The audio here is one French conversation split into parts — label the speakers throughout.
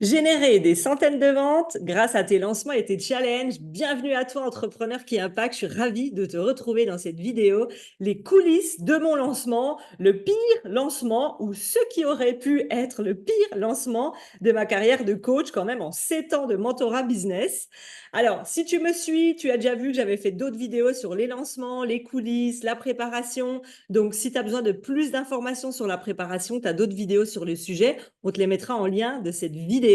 Speaker 1: Générer des centaines de ventes grâce à tes lancements et tes challenges. Bienvenue à toi, entrepreneur qui impacte. Je suis ravie de te retrouver dans cette vidéo. Les coulisses de mon lancement, le pire lancement ou ce qui aurait pu être le pire lancement de ma carrière de coach quand même en 7 ans de mentorat business. Alors, si tu me suis, tu as déjà vu que j'avais fait d'autres vidéos sur les lancements, les coulisses, la préparation. Donc, si tu as besoin de plus d'informations sur la préparation, tu as d'autres vidéos sur le sujet. On te les mettra en lien de cette vidéo.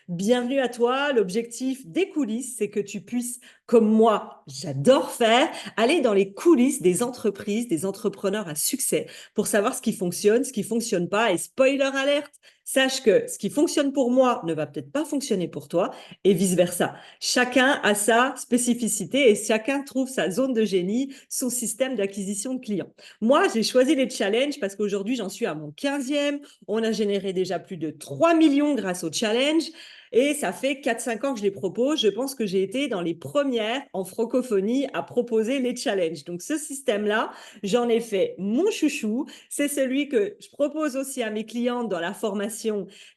Speaker 1: Bienvenue à toi. L'objectif des coulisses, c'est que tu puisses, comme moi, j'adore faire, aller dans les coulisses des entreprises, des entrepreneurs à succès pour savoir ce qui fonctionne pas. Et spoiler alerte, sache que ce qui fonctionne pour moi ne va peut-être pas fonctionner pour toi et vice-versa. Chacun a sa spécificité et chacun trouve sa zone de génie, son système d'acquisition de clients. Moi, j'ai choisi les challenges parce qu'aujourd'hui, j'en suis à mon 15e. On a généré déjà plus de 3 millions grâce au challenge et ça fait 4-5 ans que je les propose. Je pense que j'ai été dans les premières en francophonie à proposer les challenges. Donc ce système-là, j'en ai fait mon chouchou. C'est celui que je propose aussi à mes clientes dans la formation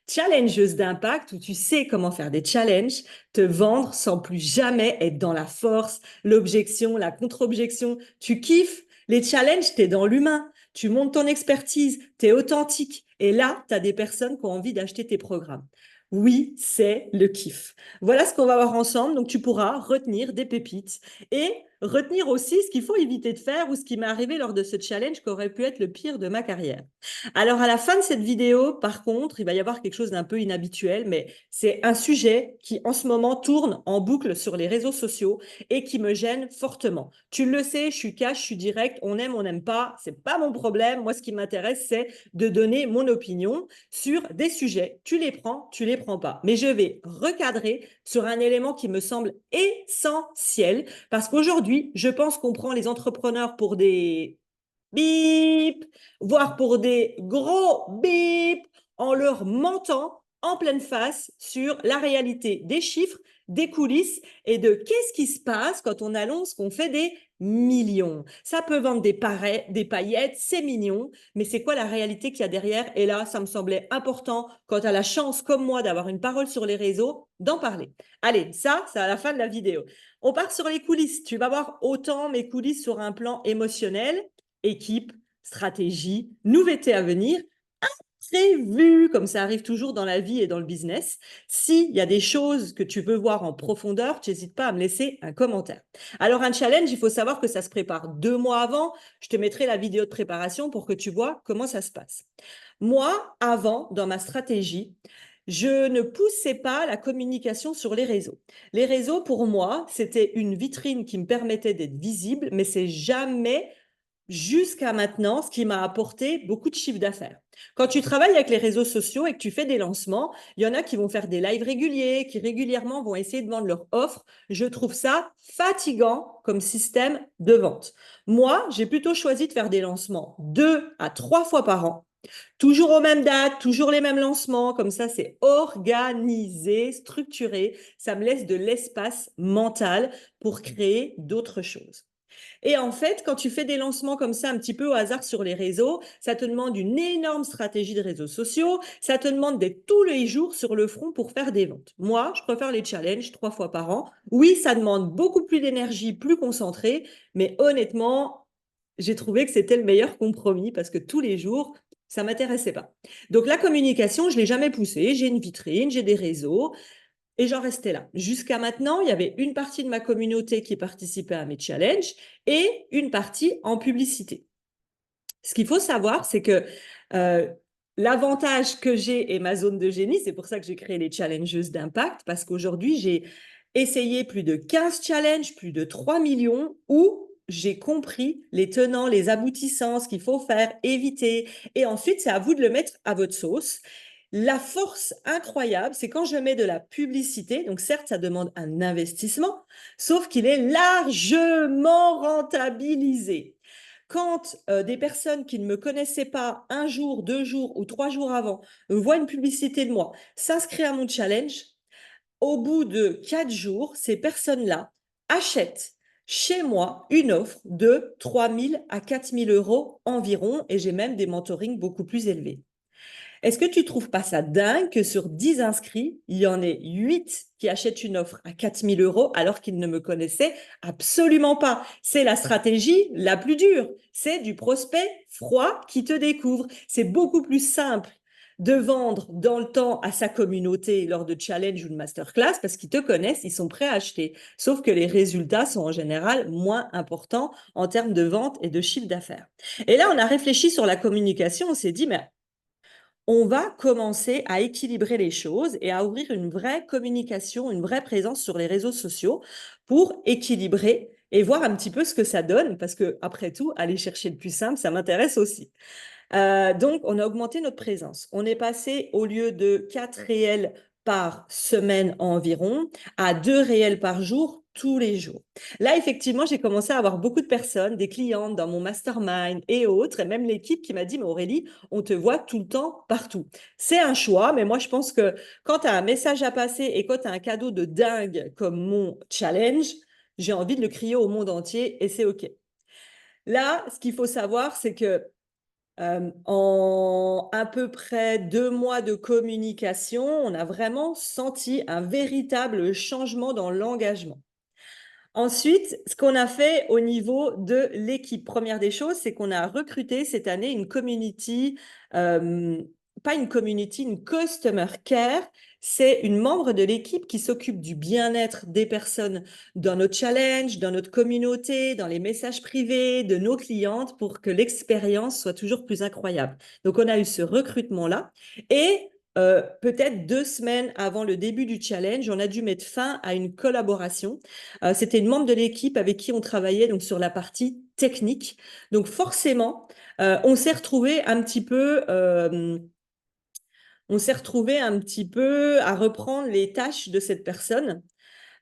Speaker 1: Challengeuse d'impact où tu sais comment faire des challenges, te vendre sans plus jamais être dans la force, l'objection, la contre-objection. Tu kiffes les challenges, tu es dans l'humain. Tu montes ton expertise, tu es authentique. Et là, tu as des personnes qui ont envie d'acheter tes programmes. Oui, c'est le kiff. Voilà ce qu'on va voir ensemble. Donc, tu pourras retenir des pépites et retenir aussi ce qu'il faut éviter de faire ou ce qui m'est arrivé lors de ce challenge qui aurait pu être le pire de ma carrière. Alors, à la fin de cette vidéo, par contre, il va y avoir quelque chose d'un peu inhabituel, mais c'est un sujet qui, en ce moment, tourne en boucle sur les réseaux sociaux et qui me gêne fortement. Tu le sais, je suis cash, je suis direct, on n'aime pas, c'est pas mon problème. Moi, ce qui m'intéresse, c'est de donner mon opinion sur des sujets. Tu les prends pas. Mais je vais recadrer sur un élément qui me semble essentiel parce qu'aujourd'hui, je pense qu'on prend les entrepreneurs pour des bip, voire pour des gros bip, en leur mentant en pleine face sur la réalité des chiffres, des coulisses et de qu'est-ce qui se passe quand on annonce qu'on fait des millions. Ça peut vendre des paillettes, c'est mignon, mais c'est quoi la réalité qu'il y a derrière? Et là, ça me semblait important, quand tu as la chance, comme moi, d'avoir une parole sur les réseaux, d'en parler. Allez, ça, c'est à la fin de la vidéo. On part sur les coulisses. Tu vas voir autant mes coulisses sur un plan émotionnel, équipe, stratégie, nouveauté à venir, prévu, comme ça arrive toujours dans la vie et dans le business. S'il y a des choses que tu veux voir en profondeur, tu n'hésites pas à me laisser un commentaire. Alors, un challenge, il faut savoir que ça se prépare 2 mois avant. Je te mettrai la vidéo de préparation pour que tu vois comment ça se passe. Moi, avant, dans ma stratégie, je ne poussais pas la communication sur les réseaux. Les réseaux, pour moi, c'était une vitrine qui me permettait d'être visible, mais c'est jamais jusqu'à maintenant ce qui m'a apporté beaucoup de chiffre d'affaires. Quand tu travailles avec les réseaux sociaux et que tu fais des lancements, il y en a qui vont faire des lives réguliers, qui régulièrement vont essayer de vendre leur offre. Je trouve ça fatigant comme système de vente. Moi, j'ai plutôt choisi de faire des lancements 2 à 3 fois par an. Toujours aux mêmes dates, toujours les mêmes lancements, comme ça c'est organisé, structuré, ça me laisse de l'espace mental pour créer d'autres choses. Et en fait, quand tu fais des lancements comme ça, un petit peu au hasard sur les réseaux, ça te demande une énorme stratégie de réseaux sociaux. Ça te demande d'être tous les jours sur le front pour faire des ventes. Moi, je préfère les challenges 3 fois par an. Oui, ça demande beaucoup plus d'énergie, plus concentrée, mais honnêtement, j'ai trouvé que c'était le meilleur compromis parce que tous les jours, ça m'intéressait pas. Donc la communication, je l'ai jamais poussée. J'ai une vitrine, j'ai des réseaux. Et j'en restais là. Jusqu'à maintenant, il y avait une partie de ma communauté qui participait à mes challenges et une partie en publicité. Ce qu'il faut savoir, c'est que euh, l'avantage que j'ai et ma zone de génie, c'est pour ça que j'ai créé les challengeuses d'impact, parce qu'aujourd'hui, j'ai essayé plus de 15 challenges, plus de 3 millions, où j'ai compris les tenants, les aboutissants, ce qu'il faut faire, éviter. Et ensuite, c'est à vous de le mettre à votre sauce. La force incroyable, c'est quand je mets de la publicité, donc certes, ça demande un investissement, sauf qu'il est largement rentabilisé. Quand des personnes qui ne me connaissaient pas 1 jour, 2 jours ou 3 jours avant voient une publicité de moi, s'inscrivent à mon challenge, au bout de 4 jours, ces personnes-là achètent chez moi une offre de 3 000 à 4 000 euros environ et j'ai même des mentorings beaucoup plus élevés. Est-ce que tu trouves pas ça dingue que sur 10 inscrits, il y en ait 8 qui achètent une offre à 4 000 € alors qu'ils ne me connaissaient absolument pas? C'est la stratégie la plus dure. C'est du prospect froid qui te découvre. C'est beaucoup plus simple de vendre dans le temps à sa communauté lors de challenge ou de masterclass parce qu'ils te connaissent, ils sont prêts à acheter. Sauf que les résultats sont en général moins importants en termes de vente et de chiffre d'affaires. Et là, on a réfléchi sur la communication, on s'est dit, mais on va commencer à équilibrer les choses et à ouvrir une vraie communication, une vraie présence sur les réseaux sociaux pour équilibrer et voir un petit peu ce que ça donne, parce que après tout, aller chercher le plus simple, ça m'intéresse aussi. Donc, on a augmenté notre présence. On est passé, au lieu de 4 réels par semaine environ, à 2 réels par jour, tous les jours. Là, effectivement, j'ai commencé à avoir beaucoup de personnes, des clientes dans mon mastermind et autres, et même l'équipe qui m'a dit, mais Aurélie, on te voit tout le temps, partout. C'est un choix, mais moi, je pense que quand tu as un message à passer et quand tu as un cadeau de dingue comme mon challenge, j'ai envie de le crier au monde entier et c'est OK. Là, ce qu'il faut savoir, c'est que en à peu près 2 mois de communication, on a vraiment senti un véritable changement dans l'engagement. Ensuite, ce qu'on a fait au niveau de l'équipe, première des choses, c'est qu'on a recruté cette année une community, pas une community, une customer care. C'est une membre de l'équipe qui s'occupe du bien-être des personnes dans notre challenge, dans notre communauté, dans les messages privés de nos clientes pour que l'expérience soit toujours plus incroyable. Donc, on a eu ce recrutement-là et peut-être 2 semaines avant le début du challenge, on a dû mettre fin à une collaboration. C'était une membre de l'équipe avec qui on travaillait donc sur la partie technique. Donc forcément, on s'est retrouvé un petit peu, à reprendre les tâches de cette personne.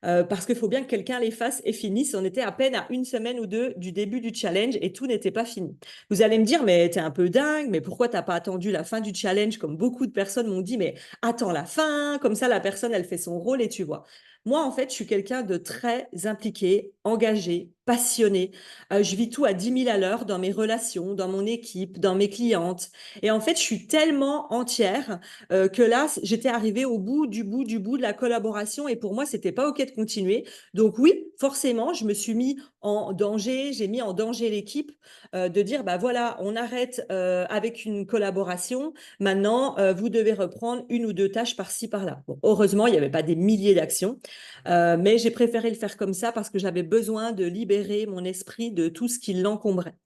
Speaker 1: Parce qu'il faut bien que quelqu'un les fasse et finisse. On était à peine à 1 semaine ou 2 du début du challenge et tout n'était pas fini. Vous allez me dire, mais t'es un peu dingue, mais pourquoi t'as pas attendu la fin du challenge comme beaucoup de personnes m'ont dit, mais attends la fin, comme ça la personne elle fait son rôle et tu vois. Moi, en fait, je suis quelqu'un de très impliqué, engagé, passionné. Je vis tout à 10 000 à l'heure dans mes relations, dans mon équipe, dans mes clientes. Et en fait, je suis tellement entière que là, j'étais arrivée au bout de la collaboration et pour moi, c'était pas OK de continuer. Donc oui, forcément, je me suis mis en danger, j'ai mis en danger l'équipe de dire, bah voilà, on arrête avec une collaboration. Maintenant, vous devez reprendre 1 ou 2 tâches par-ci, par-là. Bon, heureusement, il n'y avait pas des milliers d'actions, mais j'ai préféré le faire comme ça parce que j'avais besoin de libérer mon esprit de tout ce qui l'encombrait.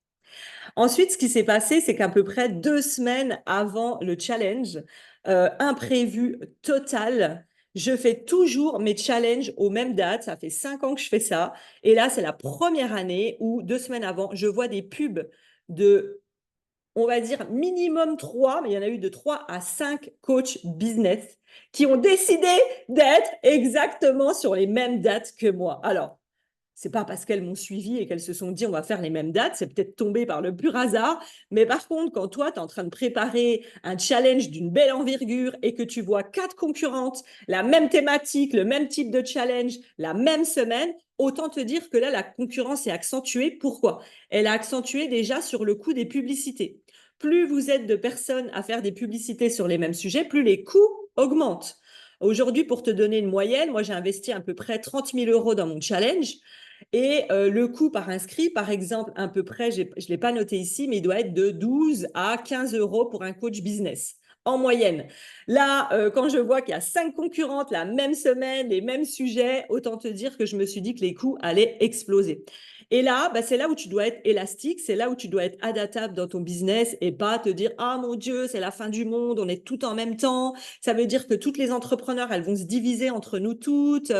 Speaker 1: Ensuite, ce qui s'est passé, c'est qu'à peu près 2 semaines avant le challenge, imprévu total, je fais toujours mes challenges aux mêmes dates. Ça fait 5 ans que je fais ça. Et là, c'est la première année où 2 semaines avant, je vois des pubs de, on va dire, minimum 3, mais il y en a eu de 3 à 5 coachs business qui ont décidé d'être exactement sur les mêmes dates que moi. Alors, c'est pas parce qu'elles m'ont suivi et qu'elles se sont dit on va faire les mêmes dates, c'est peut-être tombé par le pur hasard. Mais par contre, quand toi, tu es en train de préparer un challenge d'une belle envergure et que tu vois 4 concurrentes, la même thématique, le même type de challenge, la même semaine, autant te dire que là, la concurrence est accentuée. Pourquoi? Elle a accentué déjà sur le coût des publicités. Plus vous êtes de personnes à faire des publicités sur les mêmes sujets, plus les coûts augmentent. Aujourd'hui, pour te donner une moyenne, moi j'ai investi à peu près 30 000 € dans mon challenge. Et le coût par inscrit, par exemple, à peu près, je ne l'ai pas noté ici, mais il doit être de 12 à 15 € pour un coach business, en moyenne. Là, quand je vois qu'il y a 5 concurrentes la même semaine, les mêmes sujets, autant te dire que je me suis dit que les coûts allaient exploser. Et là, bah, c'est là où tu dois être élastique, c'est là où tu dois être adaptable dans ton business et pas te dire, ah mon Dieu, c'est la fin du monde, on est tout en même temps. Ça veut dire que toutes les entrepreneurs, elles vont se diviser entre nous toutes.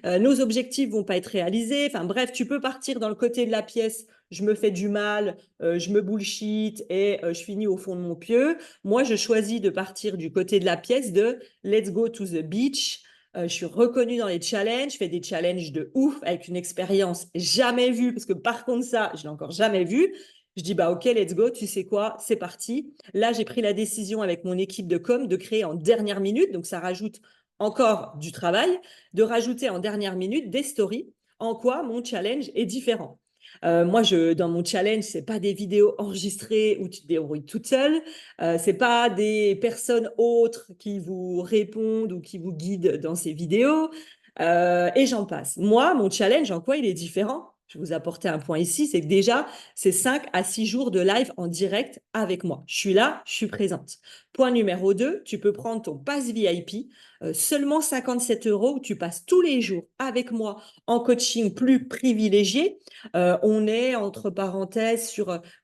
Speaker 1: Nos objectifs vont pas être réalisés. Enfin bref, tu peux partir dans le côté de la pièce. Je me fais du mal, je me bullshit et je finis au fond de mon pieu. Moi, je choisis de partir du côté de la pièce de let's go to the beach. Je suis reconnue dans les challenges, je fais des challenges de ouf avec une expérience jamais vue, parce que par contre ça, je l'ai encore jamais vu. Je dis, bah ok, let's go, tu sais quoi, c'est parti. Là, j'ai pris la décision avec mon équipe de com de créer en dernière minute, donc ça rajoute encore du travail, de rajouter en dernière minute des stories, en quoi mon challenge est différent. Moi, dans mon challenge, c'est pas des vidéos enregistrées où tu te débrouilles toute seule. C'est pas des personnes autres qui vous répondent ou qui vous guident dans ces vidéos. Et j'en passe. Moi, mon challenge, en quoi il est différent? Je vais vous apporter un point ici, c'est que déjà, c'est 5 à 6 jours de live en direct avec moi. Je suis là, je suis présente. Point numéro 2, tu peux prendre ton pass VIP, seulement 57 euros, où tu passes tous les jours avec moi en coaching plus privilégié. On est, entre parenthèses,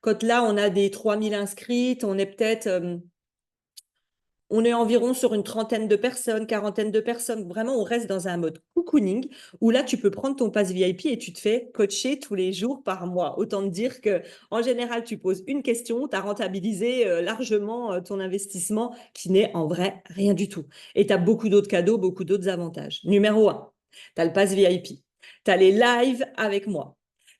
Speaker 1: quand là, on a des 3000 inscrites, on est environ sur une trentaine de personnes, quarantaine de personnes. Vraiment, on reste dans un mode cocooning où là, tu peux prendre ton pass VIP et tu te fais coacher tous les jours par mois. Autant te dire que, en général, tu poses une question, tu as rentabilisé largement ton investissement qui n'est en vrai rien du tout. Et tu as beaucoup d'autres cadeaux, beaucoup d'autres avantages. Numéro 1, tu as le pass VIP. Tu as les lives avec moi.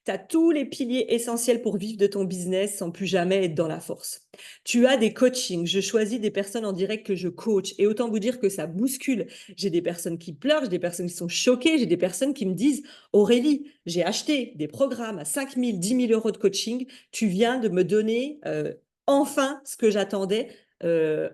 Speaker 1: Tu as tous les piliers essentiels pour vivre de ton business sans plus jamais être dans la force. Tu as des coachings. Je choisis des personnes en direct que je coach. Et autant vous dire que ça bouscule. J'ai des personnes qui pleurent, j'ai des personnes qui sont choquées, j'ai des personnes qui me disent Aurélie, j'ai acheté des programmes à 5 000, 10 000 euros de coaching. Tu viens de me donner enfin ce que j'attendais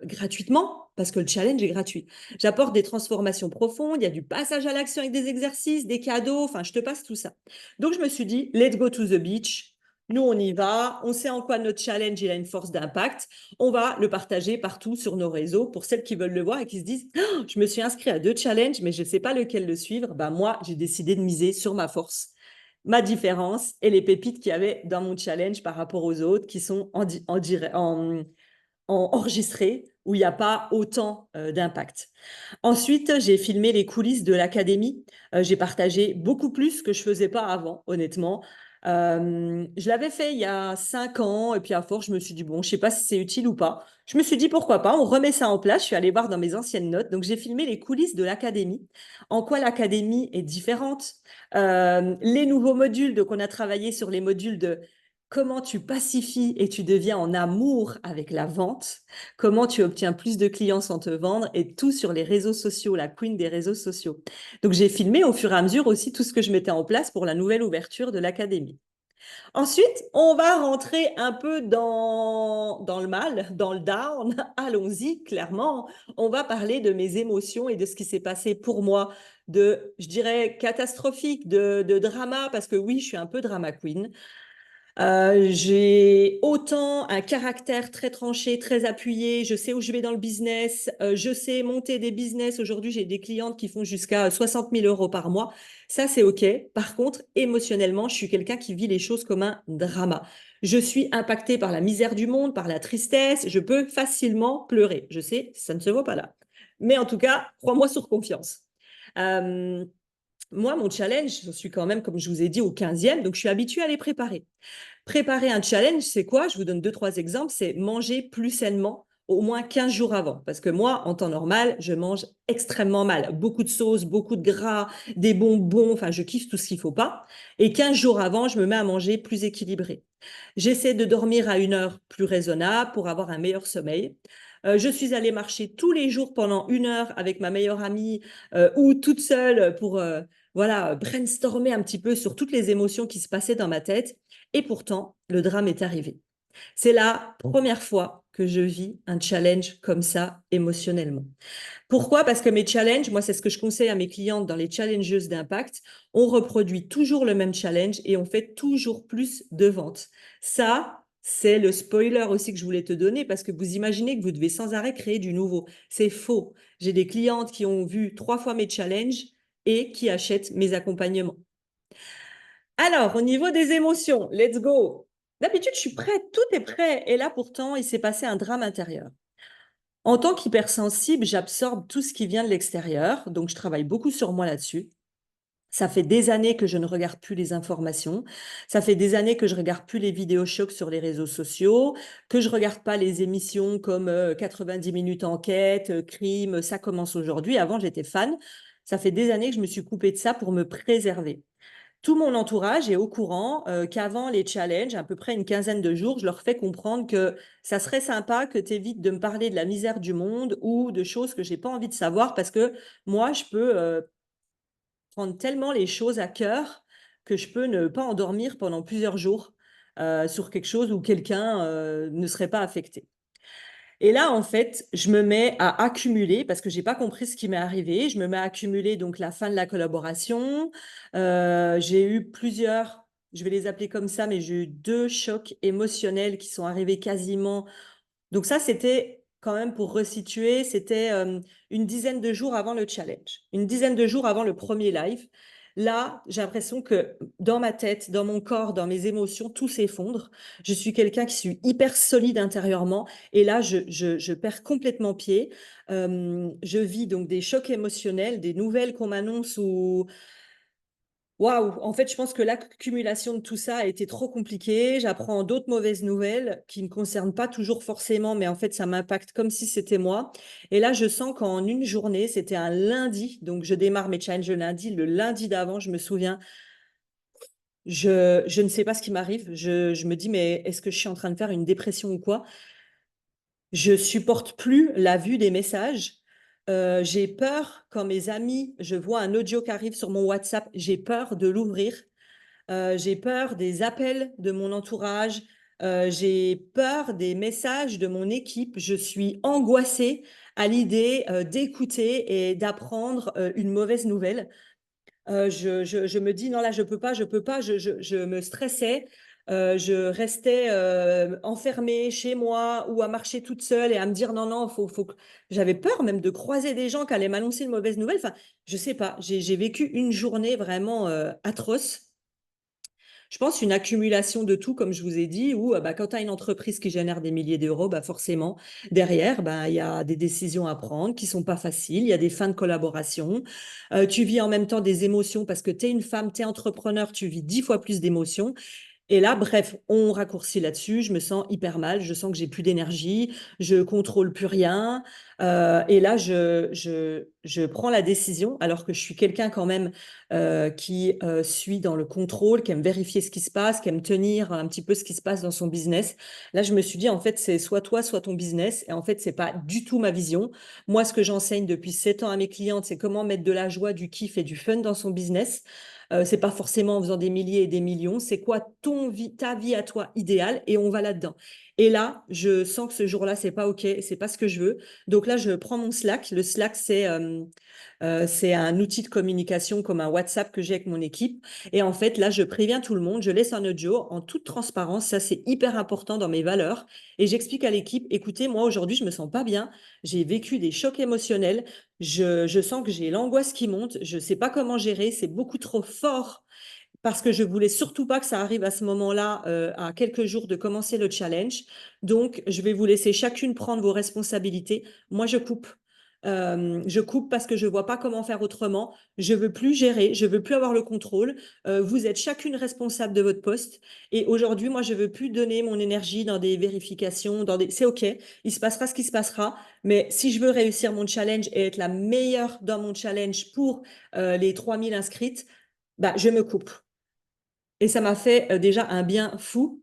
Speaker 1: gratuitement parce que le challenge est gratuit. J'apporte des transformations profondes, il y a du passage à l'action avec des exercices, des cadeaux, enfin, je te passe tout ça. Donc, je me suis dit, let's go to the beach. Nous, on y va. On sait en quoi notre challenge il a une force d'impact. On va le partager partout sur nos réseaux pour celles qui veulent le voir et qui se disent oh, je me suis inscrit à 2 challenges, mais je ne sais pas lequel le suivre. Bah, moi, j'ai décidé de miser sur ma force, ma différence et les pépites qu'il y avait dans mon challenge par rapport aux autres qui sont enregistrés où il n'y a pas autant d'impact. Ensuite, j'ai filmé les coulisses de l'académie. J'ai partagé beaucoup plus que je faisais pas avant, honnêtement. Je l'avais fait il y a 5 ans et puis à force, je me suis dit, bon, je sais pas si c'est utile ou pas. Je me suis dit, pourquoi pas, on remet ça en place. Je suis allée voir dans mes anciennes notes. Donc, j'ai filmé les coulisses de l'académie, en quoi l'académie est différente, les nouveaux modules. Donc, on a travaillé sur les modules de comment tu pacifies et tu deviens en amour avec la vente, comment tu obtiens plus de clients sans te vendre et tout sur les réseaux sociaux, la queen des réseaux sociaux. Donc, j'ai filmé au fur et à mesure aussi tout ce que je mettais en place pour la nouvelle ouverture de l'académie. Ensuite, on va rentrer un peu dans le mal, dans le down. Allons-y, clairement. On va parler de mes émotions et de ce qui s'est passé pour moi, je dirais, catastrophique, de drama, parce que oui, je suis un peu drama queen. J'ai autant un caractère très tranché, très appuyé. Je sais où je vais dans le business. Je sais monter des business. Aujourd'hui, j'ai des clientes qui font jusqu'à 60 000 euros par mois. Ça, c'est OK. Par contre, émotionnellement, je suis quelqu'un qui vit les choses comme un drama. Je suis impactée par la misère du monde, par la tristesse. Je peux facilement pleurer. Je sais, ça ne se voit pas là. Mais en tout cas, crois-moi sur confiance. Euh, Moi, mon challenge, je suis quand même, comme je vous ai dit, au 15e, donc je suis habituée à les préparer. Préparer un challenge, c'est quoi? Je vous donne 2, 3 exemples. C'est manger plus sainement au moins 15 jours avant. Parce que moi, en temps normal, je mange extrêmement mal. Beaucoup de sauce, beaucoup de gras, des bonbons. Enfin, je kiffe tout ce qu'il ne faut pas. Et 15 jours avant, je me mets à manger plus équilibré. J'essaie de dormir à une heure plus raisonnable pour avoir un meilleur sommeil. Je suis allée marcher tous les jours pendant 1 heure avec ma meilleure amie ou toute seule pour voilà, brainstormer un petit peu sur toutes les émotions qui se passaient dans ma tête. Et pourtant, le drame est arrivé. C'est la première fois que je vis un challenge comme ça émotionnellement. Pourquoi? Parce que mes challenges, moi, c'est ce que je conseille à mes clientes dans les challengeuses d'impact, on reproduit toujours le même challenge et on fait toujours plus de ventes. Ça, c'est le spoiler aussi que je voulais te donner parce que vous imaginez que vous devez sans arrêt créer du nouveau. C'est faux. J'ai des clientes qui ont vu 3 fois mes challenges et qui achètent mes accompagnements. Alors, au niveau des émotions, let's go. D'habitude, je suis prête, tout est prêt. Et là, pourtant, il s'est passé un drame intérieur. En tant qu'hypersensible, j'absorbe tout ce qui vient de l'extérieur, donc je travaille beaucoup sur moi là-dessus. Ça fait des années que je ne regarde plus les informations. Ça fait des années que je regarde plus les vidéos chocs sur les réseaux sociaux, que je regarde pas les émissions comme 90 minutes enquête, crime, ça commence aujourd'hui. Avant, j'étais fan. Ça fait des années que je me suis coupée de ça pour me préserver. Tout mon entourage est au courant qu'avant les challenges, à peu près une quinzaine de jours, je leur fais comprendre que ça serait sympa que tu évites de me parler de la misère du monde ou de choses que j'ai pas envie de savoir parce que moi, je peux prendre tellement les choses à cœur que je peux ne pas endormir pendant plusieurs jours sur quelque chose où quelqu'un ne serait pas affecté. Et là, en fait, je me mets à accumuler parce que j'ai pas compris ce qui m'est arrivé. Je me mets à accumuler donc la fin de la collaboration. J'ai eu plusieurs, je vais les appeler comme ça, mais j'ai eu deux chocs émotionnels qui sont arrivés quasiment. Donc ça, c'était quand même pour resituer, c'était une dizaine de jours avant le challenge, une dizaine de jours avant le premier live. Là, j'ai l'impression que dans ma tête, dans mon corps, dans mes émotions, tout s'effondre. Je suis quelqu'un qui suis hyper solide intérieurement et là, je perds complètement pied. Je vis donc des chocs émotionnels, des nouvelles qu'on m'annonce ou waouh, en fait, je pense que l'accumulation de tout ça a été trop compliqué. J'apprends d'autres mauvaises nouvelles qui ne me concernent pas toujours forcément, mais en fait, ça m'impacte comme si c'était moi. Et là, je sens qu'en une journée, c'était un lundi, donc je démarre mes challenges le lundi. Le lundi d'avant, je me souviens, je ne sais pas ce qui m'arrive. Je me dis, mais est-ce que je suis en train de faire une dépression ou quoi? Je supporte plus la vue des messages. J'ai peur quand mes amis, je vois un audio qui arrive sur mon WhatsApp, j'ai peur de l'ouvrir. J'ai peur des appels de mon entourage. J'ai peur des messages de mon équipe. Je suis angoissée à l'idée d'écouter et d'apprendre une mauvaise nouvelle. Je me dis, non, là, je peux pas, je peux pas. Je me stressais. Je restais enfermée chez moi ou à marcher toute seule et à me dire, non, non, faut que... J'avais peur même de croiser des gens qui allaient m'annoncer une mauvaise nouvelle. Enfin, je sais pas. J'ai vécu une journée vraiment atroce. Je pense une accumulation de tout, comme je vous ai dit, où bah, quand tu as une entreprise qui génère des milliers d'euros, bah, forcément, derrière, bah, il y a des décisions à prendre qui sont pas faciles, il y a des fins de collaboration. Tu vis en même temps des émotions parce que tu es une femme, tu es entrepreneur, tu vis 10 fois plus d'émotions. Et là, bref, on raccourcit là-dessus. Je me sens hyper mal. Je sens que j'ai plus d'énergie. Je contrôle plus rien. Et là, je prends la décision, alors que je suis quelqu'un quand même qui suit dans le contrôle, qui aime vérifier ce qui se passe, qui aime tenir un petit peu ce qui se passe dans son business. Là, je me suis dit, en fait, c'est soit toi, soit ton business. Et en fait, c'est pas du tout ma vision. Moi, ce que j'enseigne depuis 7 ans à mes clientes, c'est comment mettre de la joie, du kiff et du fun dans son business. C'est pas forcément en faisant des milliers et des millions. C'est quoi ta vie à toi idéale et on va là-dedans. Et là, je sens que ce jour-là, c'est pas OK, c'est pas ce que je veux. Donc là, je prends mon Slack. Le Slack, c'est un outil de communication comme un WhatsApp que j'ai avec mon équipe. Et en fait, là, je préviens tout le monde, je laisse un audio en toute transparence. Ça, c'est hyper important dans mes valeurs. Et j'explique à l'équipe, écoutez, moi, aujourd'hui, je me sens pas bien. J'ai vécu des chocs émotionnels. Je sens que j'ai l'angoisse qui monte. Je ne sais pas comment gérer. C'est beaucoup trop fort parce que je voulais surtout pas que ça arrive à ce moment-là, à quelques jours de commencer le challenge. Donc, je vais vous laisser chacune prendre vos responsabilités. Moi, je coupe. Je coupe parce que je vois pas comment faire autrement. Je veux plus gérer, je veux plus avoir le contrôle. Vous êtes chacune responsable de votre poste. Et aujourd'hui, moi, je veux plus donner mon énergie dans des vérifications, C'est OK, il se passera ce qui se passera. Mais si je veux réussir mon challenge et être la meilleure dans mon challenge pour les 3000 inscrites, bah, je me coupe. Et ça m'a fait déjà un bien fou.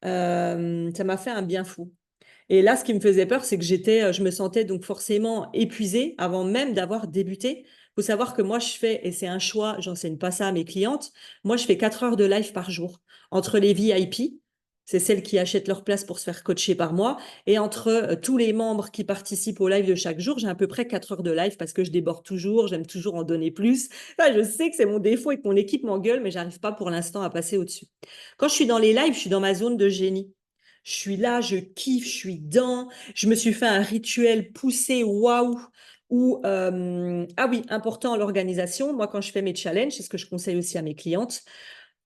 Speaker 1: Ça m'a fait un bien fou. Et là, ce qui me faisait peur, c'est que je me sentais donc forcément épuisée avant même d'avoir débuté. Il faut savoir que moi, je fais, et c'est un choix, j'enseigne pas ça à mes clientes, moi, je fais 4 heures de live par jour. Entre les VIP, c'est celles qui achètent leur place pour se faire coacher par mois, et entre tous les membres qui participent au live de chaque jour, j'ai à peu près 4 heures de live parce que je déborde toujours, j'aime toujours en donner plus. Enfin, je sais que c'est mon défaut et que mon équipe m'engueule, mais j'arrive pas pour l'instant à passer au-dessus. Quand je suis dans les lives, je suis dans ma zone de génie. Je suis là, je kiffe, je suis dedans. Je me suis fait un rituel poussé, waouh, où, ah oui, important, l'organisation. Moi, quand je fais mes challenges, c'est ce que je conseille aussi à mes clientes.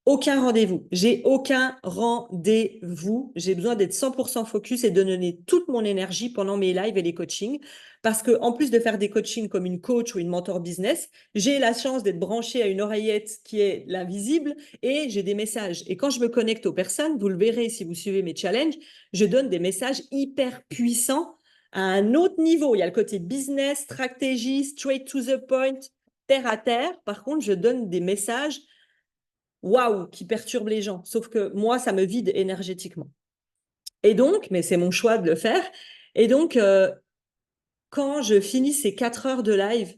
Speaker 1: Aucun rendez-vous. J'ai aucun rendez-vous. J'ai besoin d'être 100% focus et de donner toute mon énergie pendant mes lives et les coachings. Parce que, en plus de faire des coachings comme une coach ou une mentor business, j'ai la chance d'être branchée à une oreillette qui est l'invisible et j'ai des messages. Et quand je me connecte aux personnes, vous le verrez si vous suivez mes challenges, je donne des messages hyper puissants à un autre niveau. Il y a le côté business, stratégie, straight to the point, terre à terre. Par contre, je donne des messages waouh, qui perturbe les gens. Sauf que moi, ça me vide énergétiquement. Et donc, mais c'est mon choix de le faire. Et donc, quand je finis ces 4 heures de live,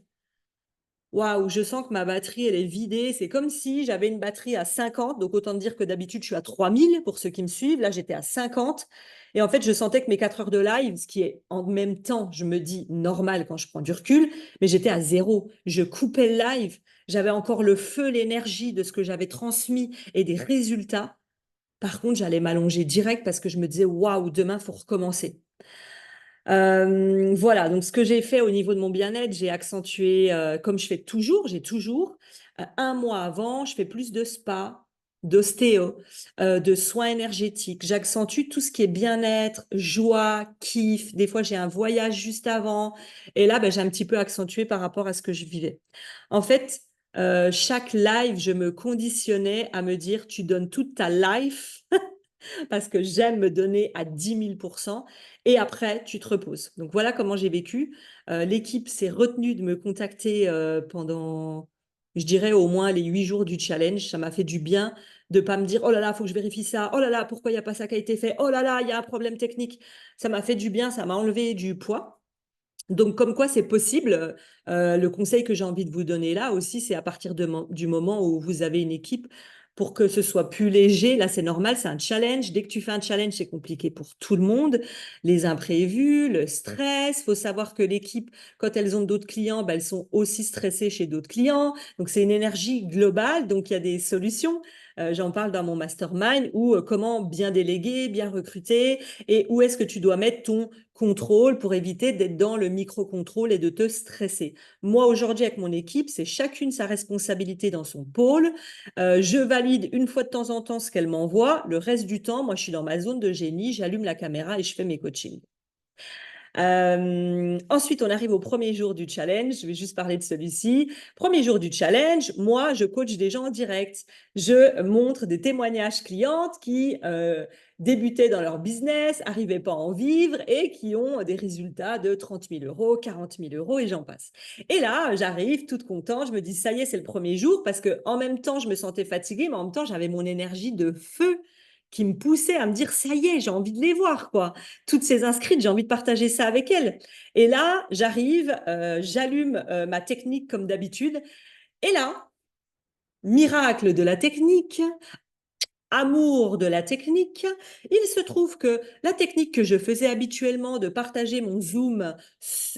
Speaker 1: waouh, je sens que ma batterie, elle est vidée. C'est comme si j'avais une batterie à 50. Donc, autant dire que d'habitude, je suis à 3000 pour ceux qui me suivent. Là, j'étais à 50. Et en fait, je sentais que mes 4 heures de live, ce qui est en même temps, je me dis normal quand je prends du recul, mais j'étais à zéro. Je coupais le live. J'avais encore le feu, l'énergie de ce que j'avais transmis et des résultats. Par contre, j'allais m'allonger direct parce que je me disais, waouh, demain, faut recommencer. Voilà, donc ce que j'ai fait au niveau de mon bien-être, j'ai accentué, comme je fais toujours, j'ai toujours, un mois avant, je fais plus de spa, d'ostéo, de soins énergétiques. J'accentue tout ce qui est bien-être, joie, kiff. Des fois, j'ai un voyage juste avant. Et là, ben, j'ai un petit peu accentué par rapport à ce que je vivais. En fait, chaque live, je me conditionnais à me dire, tu donnes toute ta life parce que j'aime me donner à 10 000 % et après, tu te reposes. Donc voilà comment j'ai vécu. L'équipe s'est retenue de me contacter pendant, je dirais, au moins les 8 jours du challenge. Ça m'a fait du bien de pas me dire, oh là là, il faut que je vérifie ça. Oh là là, pourquoi il n'y a pas ça qui a été fait. Oh là là, il y a un problème technique. Ça m'a fait du bien, ça m'a enlevé du poids. Donc, comme quoi c'est possible, le conseil que j'ai envie de vous donner là aussi, c'est à partir du moment où vous avez une équipe, pour que ce soit plus léger. Là, c'est normal, c'est un challenge. Dès que tu fais un challenge, c'est compliqué pour tout le monde. Les imprévus, le stress. Il faut savoir que l'équipe, quand elles ont d'autres clients, bah, elles sont aussi stressées chez d'autres clients. Donc, c'est une énergie globale. Donc, il y a des solutions. J'en parle dans mon mastermind où comment bien déléguer, bien recruter et où est-ce que tu dois mettre ton contrôle pour éviter d'être dans le micro-contrôle et de te stresser. Moi, aujourd'hui, avec mon équipe, c'est chacune sa responsabilité dans son pôle. Je valide une fois de temps en temps ce qu'elle m'envoie. Le reste du temps, moi, je suis dans ma zone de génie, j'allume la caméra et je fais mes coachings. Ensuite, on arrive au premier jour du challenge. Je vais juste parler de celui-ci. Premier jour du challenge, moi, je coach des gens en direct. Je montre des témoignages clientes qui débutaient dans leur business, n'arrivaient pas à en vivre et qui ont des résultats de 30 000 euros, 40 000 euros et j'en passe. Et là, j'arrive toute contente. Je me dis, ça y est, c'est le premier jour parce que en même temps, je me sentais fatiguée, mais en même temps, j'avais mon énergie de feu qui me poussait à me dire, ça y est, j'ai envie de les voir, quoi. Toutes ces inscrites, j'ai envie de partager ça avec elles. Et là, j'arrive, j'allume ma technique comme d'habitude. Et là, miracle de la technique, amour de la technique, il se trouve que la technique que je faisais habituellement de partager mon Zoom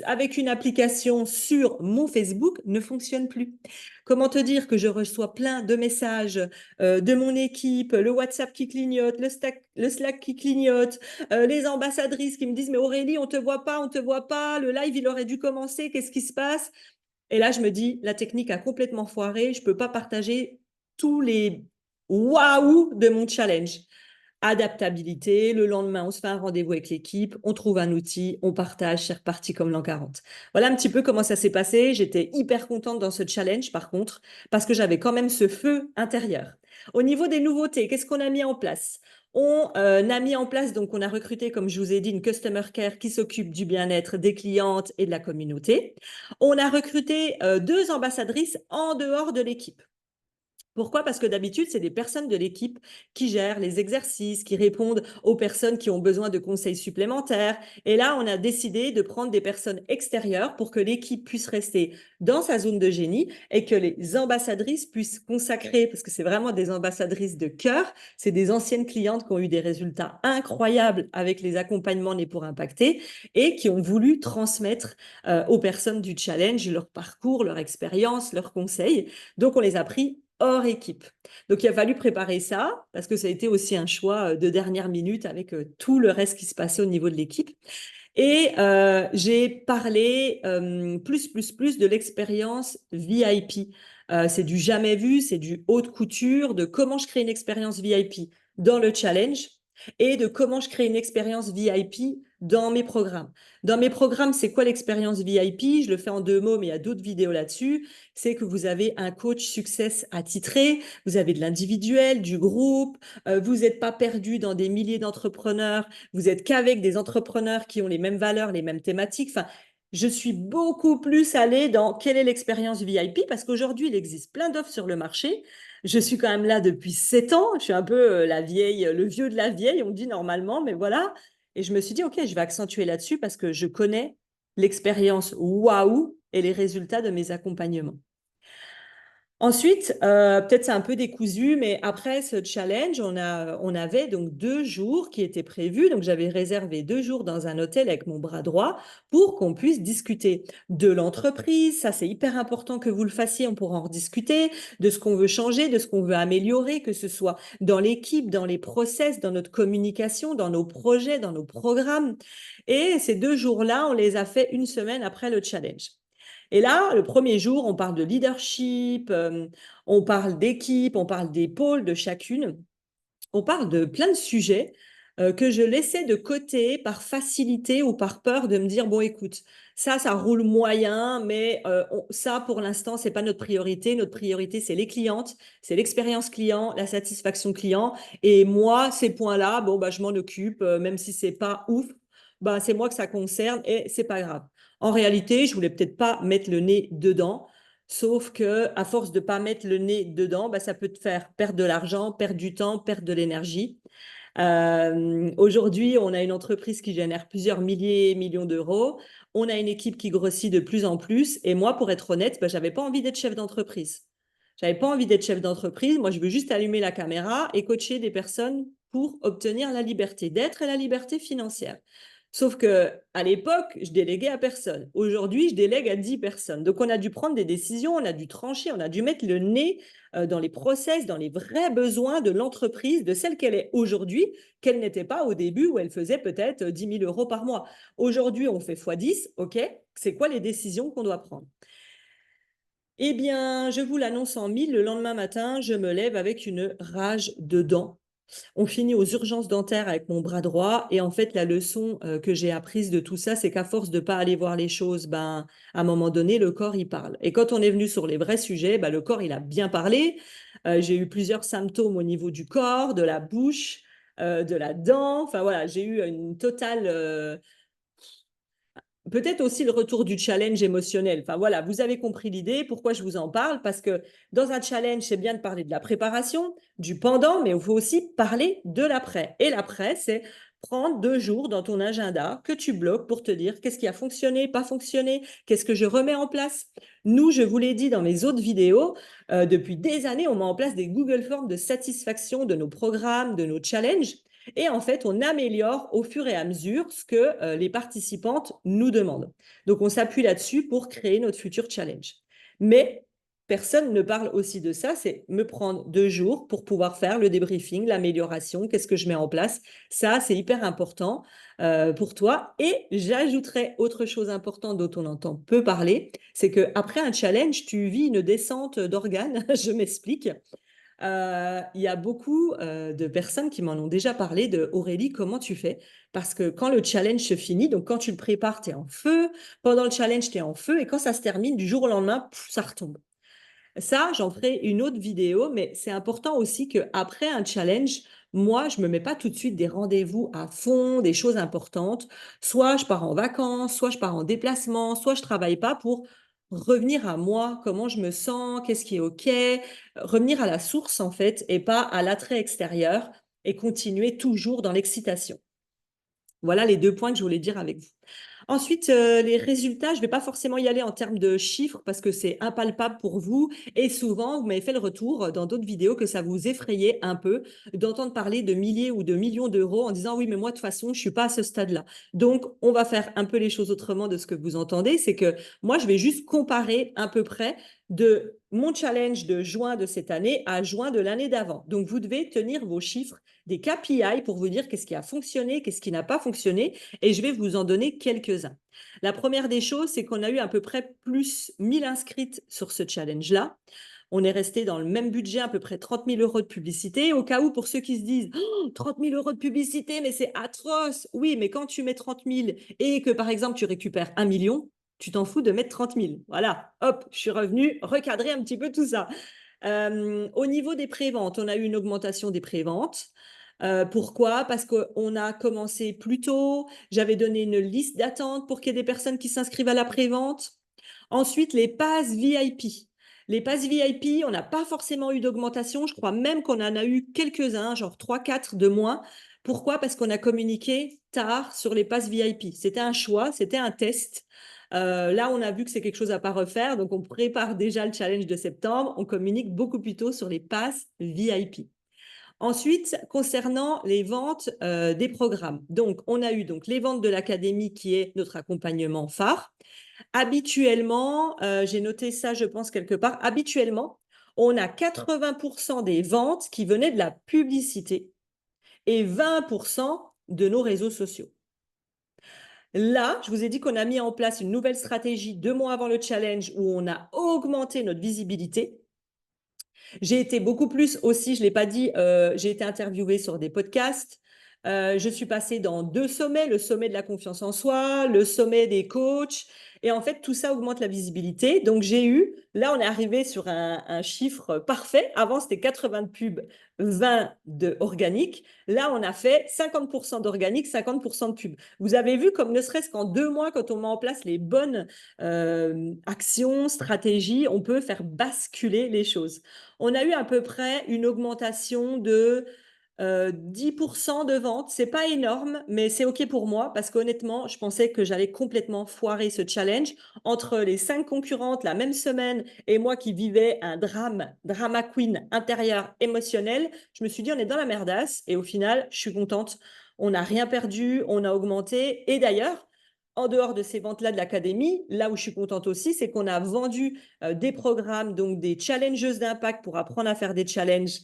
Speaker 1: avec une application sur mon Facebook ne fonctionne plus. Comment te dire que je reçois plein de messages de mon équipe, le WhatsApp qui clignote, le Slack qui clignote, les ambassadrices qui me disent mais Aurélie, on te voit pas, le live il aurait dû commencer, qu'est-ce qui se passe? Et là, je me dis, la technique a complètement foiré. Je ne peux pas partager tous les waouh de mon challenge. Adaptabilité, le lendemain, on se fait un rendez-vous avec l'équipe, on trouve un outil, on partage, c'est reparti comme l'an 40. Voilà un petit peu comment ça s'est passé. J'étais hyper contente dans ce challenge, par contre, parce que j'avais quand même ce feu intérieur. Au niveau des nouveautés, qu'est-ce qu'on a mis en place? On a mis en place, donc on a recruté, comme je vous ai dit, une Customer Care qui s'occupe du bien-être des clientes et de la communauté. On a recruté 2 ambassadrices en dehors de l'équipe. Pourquoi? Parce que d'habitude, c'est des personnes de l'équipe qui gèrent les exercices, qui répondent aux personnes qui ont besoin de conseils supplémentaires. Et là, on a décidé de prendre des personnes extérieures pour que l'équipe puisse rester dans sa zone de génie et que les ambassadrices puissent consacrer, parce que c'est vraiment des ambassadrices de cœur, c'est des anciennes clientes qui ont eu des résultats incroyables avec les accompagnements nés pour impacter et qui ont voulu transmettre aux personnes du challenge leur parcours, leur expérience, leurs conseils. Donc, on les a pris hors équipe. Donc, il a fallu préparer ça parce que ça a été aussi un choix de dernière minute avec tout le reste qui se passait au niveau de l'équipe. Et j'ai parlé plus de l'expérience VIP. C'est du jamais vu, c'est du haute couture, de comment je crée une expérience VIP dans le challenge et de comment je crée une expérience VIP dans mes programmes. Dans mes programmes, c'est quoi l'expérience VIP? Je le fais en 2 mots, mais il y a d'autres vidéos là-dessus. C'est que vous avez un coach success attitré, vous avez de l'individuel, du groupe, vous n'êtes pas perdu dans des milliers d'entrepreneurs, vous êtes qu'avec des entrepreneurs qui ont les mêmes valeurs, les mêmes thématiques. Enfin, je suis beaucoup plus allée dans quelle est l'expérience VIP parce qu'aujourd'hui, il existe plein d'offres sur le marché. Je suis quand même là depuis 7 ans. Je suis un peu la vieille, le vieux de la vieille, on dit normalement, mais voilà. Et je me suis dit, OK, je vais accentuer là-dessus parce que je connais l'expérience waouh et les résultats de mes accompagnements. Ensuite, peut-être c'est un peu décousu, mais après ce challenge, on avait donc 2 jours qui étaient prévus. Donc, j'avais réservé 2 jours dans un hôtel avec mon bras droit pour qu'on puisse discuter de l'entreprise. Ça, c'est hyper important que vous le fassiez. On pourra en rediscuter de ce qu'on veut changer, de ce qu'on veut améliorer, que ce soit dans l'équipe, dans les process, dans notre communication, dans nos projets, dans nos programmes. Et ces 2 jours-là, on les a fait une semaine après le challenge. Et là, le premier jour, on parle de leadership, on parle d'équipe, on parle des pôles de chacune, on parle de plein de sujets que je laissais de côté par facilité ou par peur de me dire, bon, écoute, ça roule moyen, mais ça, pour l'instant, c'est pas notre priorité. Notre priorité, c'est les clientes, c'est l'expérience client, la satisfaction client. Et moi, ces points-là, bon, bah, je m'en occupe, même si c'est pas ouf, bah, c'est moi que ça concerne et c'est pas grave. En réalité, je voulais peut-être pas mettre le nez dedans. Sauf que, à force de pas mettre le nez dedans, bah, ça peut te faire perdre de l'argent, perdre du temps, perdre de l'énergie. Aujourd'hui, on a une entreprise qui génère plusieurs milliers, millions d'euros. On a une équipe qui grossit de plus en plus. Et moi, pour être honnête, bah, j'avais pas envie d'être chef d'entreprise. J'avais pas envie d'être chef d'entreprise. Moi, je veux juste allumer la caméra et coacher des personnes pour obtenir la liberté d'être et la liberté financière. Sauf que à l'époque, je déléguais à personne. Aujourd'hui, je délègue à 10 personnes. Donc, on a dû prendre des décisions, on a dû trancher, on a dû mettre le nez dans les process, dans les vrais besoins de l'entreprise, de celle qu'elle est aujourd'hui, qu'elle n'était pas au début où elle faisait peut-être 10 000 euros par mois. Aujourd'hui, on fait x10, OK? C'est quoi les décisions qu'on doit prendre? Eh bien, je vous l'annonce en mille, le lendemain matin, je me lève avec une rage de dents. On finit aux urgences dentaires avec mon bras droit. Et en fait, la leçon que j'ai apprise de tout ça, c'est qu'à force de ne pas aller voir les choses, ben, à un moment donné, le corps, il parle. Et quand on est venu sur les vrais sujets, ben, le corps, il a bien parlé. J'ai eu plusieurs symptômes au niveau du corps, de la bouche, de la dent. Enfin voilà, j'ai eu une totale peut-être aussi le retour du challenge émotionnel. Enfin voilà, vous avez compris l'idée. Pourquoi je vous en parle? Parce que dans un challenge, c'est bien de parler de la préparation, du pendant, mais il faut aussi parler de l'après. Et l'après, c'est prendre 2 jours dans ton agenda que tu bloques pour te dire qu'est-ce qui a fonctionné, pas fonctionné, qu'est-ce que je remets en place. Nous, je vous l'ai dit dans mes autres vidéos, depuis des années, on met en place des Google Forms de satisfaction de nos programmes, de nos challenges. Et en fait, on améliore au fur et à mesure ce que les participantes nous demandent. Donc, on s'appuie là-dessus pour créer notre futur challenge. Mais personne ne parle aussi de ça, c'est me prendre 2 jours pour pouvoir faire le débriefing, l'amélioration, qu'est-ce que je mets en place. Ça, c'est hyper important pour toi. Et j'ajouterais autre chose importante dont on entend peu parler, c'est qu'après un challenge, tu vis une descente d'organes. Je m'explique. Il y a beaucoup de personnes qui m'en ont déjà parlé de Aurélie, comment tu fais? Parce que quand le challenge se finit, donc quand tu le prépares, tu es en feu, pendant le challenge, tu es en feu, et quand ça se termine, du jour au lendemain, ça retombe. Ça, j'en ferai une autre vidéo, mais c'est important aussi qu'après un challenge, moi, je ne me mets pas tout de suite des rendez-vous à fond, des choses importantes. Soit je pars en vacances, soit je pars en déplacement, soit je ne travaille pas pour revenir à moi, comment je me sens, qu'est-ce qui est OK, revenir à la source en fait, et pas à l'attrait extérieur et continuer toujours dans l'excitation. Voilà les 2 points que je voulais dire avec vous. Ensuite, les résultats, je ne vais pas forcément y aller en termes de chiffres parce que c'est impalpable pour vous. Et souvent, vous m'avez fait le retour dans d'autres vidéos que ça vous effrayait un peu d'entendre parler de milliers ou de millions d'euros en disant oui, mais moi, de toute façon, je ne suis pas à ce stade-là. Donc, on va faire un peu les choses autrement de ce que vous entendez. C'est que moi, je vais juste comparer à peu près de mon challenge de juin de cette année à juin de l'année d'avant. Donc, vous devez tenir vos chiffres, des KPI pour vous dire qu'est-ce qui a fonctionné, qu'est-ce qui n'a pas fonctionné. Et je vais vous en donner quelques-uns. La première des choses, c'est qu'on a eu à peu près plus 1000 inscrites sur ce challenge-là. On est resté dans le même budget, à peu près 30 000 euros de publicité. Au cas où, pour ceux qui se disent oh, 30 000 euros de publicité, mais c'est atroce. Oui, mais quand tu mets 30 000 et que, par exemple, tu récupères 1 million, tu t'en fous de mettre 30 000. Voilà, hop, je suis revenu recadrer un petit peu tout ça. Au niveau des préventes, on a eu une augmentation des préventes. Pourquoi? Parce qu'on a commencé plus tôt. J'avais donné une liste d'attente pour qu'il y ait des personnes qui s'inscrivent à la prévente. Ensuite, les passes VIP. Les passes VIP, on n'a pas forcément eu d'augmentation. Je crois même qu'on en a eu quelques-uns, genre 3, 4 de moins. Pourquoi? Parce qu'on a communiqué tard sur les passes VIP. C'était un choix, c'était un test. Là, on a vu que c'est quelque chose à pas refaire, donc on prépare déjà le challenge de septembre. On communique beaucoup plus tôt sur les passes VIP. Ensuite, concernant les ventes des programmes. Donc, on a eu donc les ventes de l'académie qui est notre accompagnement phare. Habituellement, j'ai noté ça, je pense, quelque part. Habituellement, on a 80% des ventes qui venaient de la publicité et 20% de nos réseaux sociaux. Là, je vous ai dit qu'on a mis en place une nouvelle stratégie 2 mois avant le challenge où on a augmenté notre visibilité. J'ai été beaucoup plus aussi, je ne l'ai pas dit, j'ai été interviewée sur des podcasts. Je suis passée dans 2 sommets, le sommet de la confiance en soi, le sommet des coachs. Et en fait, tout ça augmente la visibilité. Donc, là, on est arrivé sur un chiffre parfait. Avant, c'était 80 de pub, 20 de organique. Là, on a fait 50% d'organique, 50% de pub. Vous avez vu comme ne serait-ce qu'en 2 mois, quand on met en place les bonnes actions, stratégies, on peut faire basculer les choses. On a eu à peu près une augmentation de 10% de ventes. C'est pas énorme, mais c'est OK pour moi parce qu'honnêtement, je pensais que j'allais complètement foirer ce challenge. Entre les 5 concurrentes la même semaine et moi qui vivais un drama queen intérieur émotionnel, je me suis dit, on est dans la merdasse. Et au final, je suis contente. On n'a rien perdu, on a augmenté. Et d'ailleurs, en dehors de ces ventes-là de l'académie, là où je suis contente aussi, c'est qu'on a vendu des programmes, donc des challengeuses d'impact pour apprendre à faire des challenges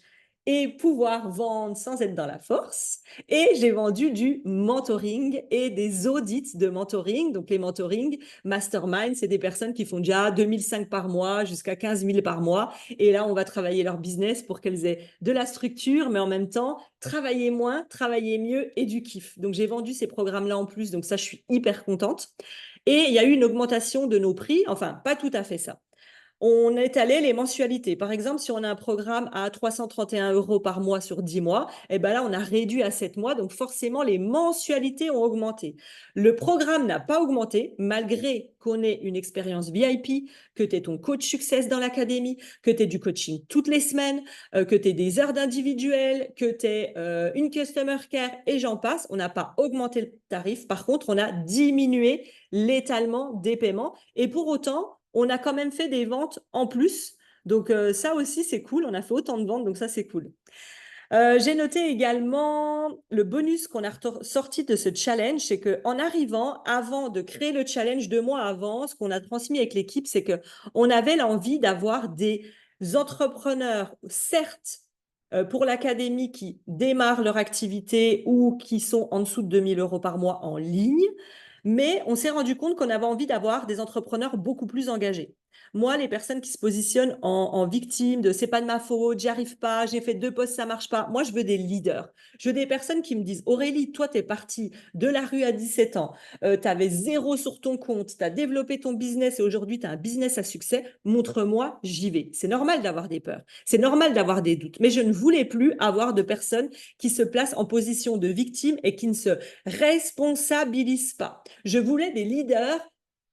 Speaker 1: et pouvoir vendre sans être dans la force. Et j'ai vendu du mentoring et des audits de mentoring. Donc les mentoring, mastermind, c'est des personnes qui font déjà 2005 par mois jusqu'à 15 000 par mois. Et là, on va travailler leur business pour qu'elles aient de la structure, mais en même temps, travailler moins, travailler mieux et du kiff. Donc j'ai vendu ces programmes-là en plus. Donc ça, je suis hyper contente. Et il y a eu une augmentation de nos prix. Enfin, pas tout à fait ça. On est allé les mensualités. Par exemple, si on a un programme à 331 € par mois sur 10 mois, et ben là, on a réduit à 7 mois. Donc, forcément, les mensualités ont augmenté. Le programme n'a pas augmenté, malgré qu'on ait une expérience VIP, que tu aies ton coach success dans l'académie, que tu aies du coaching toutes les semaines, que tu aies des heures d'individuel, que tu aies une customer care et j'en passe. On n'a pas augmenté le tarif. Par contre, on a diminué l'étalement des paiements. Et pour autant, on a quand même fait des ventes en plus. Donc, ça aussi, c'est cool. On a fait autant de ventes, donc ça, c'est cool. J'ai noté également le bonus qu'on a sorti de ce challenge, c'est qu'en arrivant, avant de créer le challenge 2 mois avant, ce qu'on a transmis avec l'équipe, c'est qu'on avait l'envie d'avoir des entrepreneurs, certes, pour l'académie qui démarrent leur activité ou qui sont en dessous de 2 000 € par mois en ligne, mais on s'est rendu compte qu'on avait envie d'avoir des entrepreneurs beaucoup plus engagés. Moi, les personnes qui se positionnent en victime de c'est pas de ma faute, j'y arrive pas, j'ai fait 2 postes, ça marche pas. Moi, je veux des leaders. Je veux des personnes qui me disent Aurélie, toi, tu es partie de la rue à 17 ans, tu avais 0 sur ton compte, tu as développé ton business et aujourd'hui, tu as un business à succès. Montre-moi, j'y vais. C'est normal d'avoir des peurs, c'est normal d'avoir des doutes, mais je ne voulais plus avoir de personnes qui se placent en position de victime et qui ne se responsabilisent pas. Je voulais des leaders